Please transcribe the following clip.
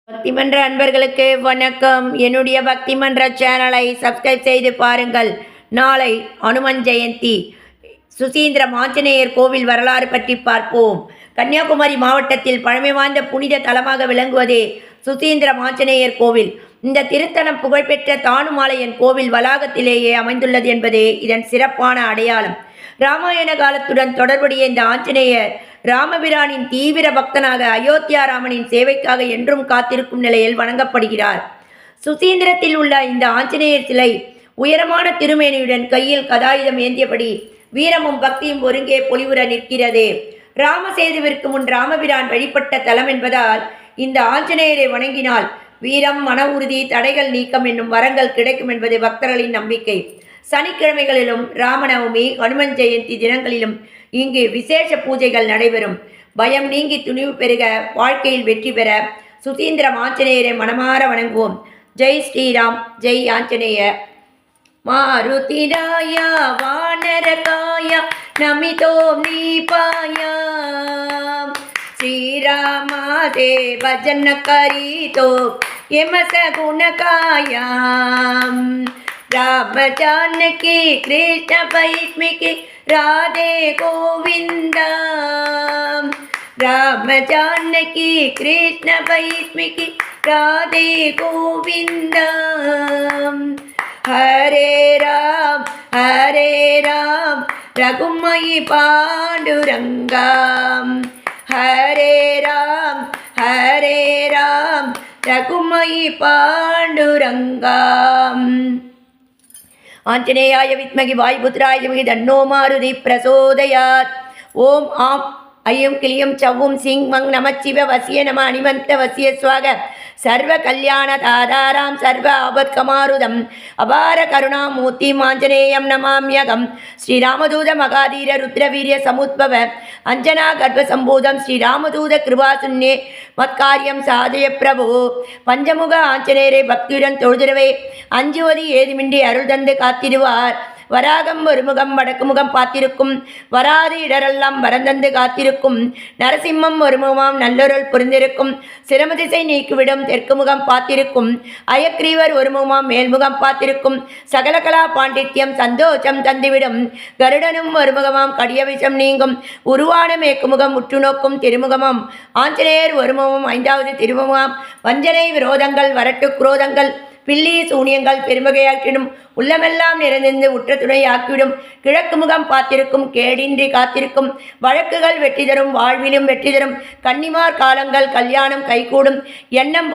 பக்திமன்ற அன்பர்களுக்கு வணக்கம். என்னுடைய பக்திமன்ற சேனலை சப்ஸ்கிரைப் செய்து பாருங்கள். நாளை அனுமன் ஜெயந்தி. சுசீந்திரம் ஆஞ்சநேயர் கோவில் வரலாறு பற்றி பார்ப்போம். கன்னியாகுமரி மாவட்டத்தில் பழமை வாய்ந்த புனித தலமாக விளங்குவதே சுசீந்திரம் ஆஞ்சநேயர் கோவில். இந்த திருத்தலம் புகழ்பெற்ற தானுமாலையன் கோவில் வளாகத்திலேயே அமைந்துள்ளது என்பதே இதன் சிறப்பான அடையாளம். ராமாயண காலத்துடன் தொடர்புடைய இந்த ஆஞ்சநேயர் ராமபிரானின் தீவிர பக்தனாக அயோத்தியா ராமனின் சேவைக்காக என்றும் காத்திருக்கும் நிலையில் வணங்கப்படுகிறார். சுசீந்திரத்தில் உள்ள இந்த ஆஞ்சநேயர் சிலை உயரமான திருமேனியுடன் கையில் கதாயுதம் ஏந்தியபடி வீரமும் பக்தியும் ஒருங்கே பொலிவுற நிற்கிறது. ராமசேதுவிற்கு முன் ராமபிரான் வழிபட்ட தலம் என்பதால் இந்த ஆஞ்சநேயரை வணங்கினால் வீரம், மன உறுதி, தடைகள் நீக்கம் என்னும் வரங்கள் கிடைக்கும் என்பது பக்தர்களின் நம்பிக்கை. சனிக்கிழமைகளிலும் ராமநவமி, ஹனுமன் ஜெயந்தி தினங்களிலும் இங்கு விசேஷ பூஜைகள் நடைபெறும். பயம் நீங்கி துணிவு பெருக, வாழ்க்கையில் வெற்றி பெற சுசீந்திரம் ஆஞ்சநேயரை மனமாற வணங்குவோம். ஜெய் ஸ்ரீராம், ஜெய் ஆஞ்சநேய. மாருதிராயா வானரகாயா நமிதோம் நீபாயா ஸ்ரீராமா தேவ ஜனகரிதோ யமச குணகாயாம் राम जानकी कृष्ण वैष्णवी राधे गोविंदा राम जानकी कृष्ण वैष्णवी राधे गोविंदा हरे राम रघुमयि पांडुरंगा हरे राम रघुमयि पांडुरंगा आंजनेयाय विद्महे वायुपुत्राय धीमहि तन्नो मारुति प्रचोदयात्। ओम आम ऐं क्लीं चौं सिं मं नमः वस्य नम अणिमन्त वस्य स्वाग सर्व कल्याण दातारां सर्व आपत्कमारुदम् अपार करुणामूर्तिम् आञ्जनेयं नमाम्यहं। श्रीरामदूत मगाधीर रुद्रवीर्य समुद्भव अंजना गर्भसम्भूतं श्रीरामदूत कृपाशून्ये मत्कार्यं साधय प्रभु। पंचमुख आञ्जनेयரை பக்தியுடன் தொழுதிடவே அஞ்சுவது ஏதுமின்றி அருள் தந்து காத்திடுவார். வராகம் ஒருமுகம் வடக்கு முகம் பார்த்திருக்கும், வராது இடரெல்லாம் வரந்தந்து காத்திருக்கும். நரசிம்மம் ஒருமுகமாம் நல்லொருள் புரிந்திருக்கும், சிரமதிசை நீக்கிவிடும் தெற்கு முகம் பார்த்திருக்கும். அயக்ரீவர் ஒருமுகமாம் மேல்முகம் பார்த்திருக்கும், சகலகலா பாண்டித்யம் சந்தோஷம் தந்துவிடும். கருடனும் ஒருமுகமாம் கடிய விஷம் நீங்கும், உருவான மேற்குமுகம் உற்று நோக்கும் திருமுகமாம். ஆஞ்சநேயர் ஒருமுகமும் ஐந்தாவது திருமுகமாம். வஞ்சனை விரோதங்கள் வரட்டு குரோதங்கள் பில்லி சூனியங்கள் பெருமகையாற்றிடும், உள்ளமெல்லாம் நிறைந்து உற்ற துணையாக்கிவிடும். கிழக்கு முகம் பார்த்திருக்கும், கேடின்றி காத்திருக்கும். வழக்குகள் வெற்றி தரும், வாழ்விலும் வெற்றி தரும். கன்னிமார் காலங்கள் கல்யாணம் கைகூடும். எண்ணம்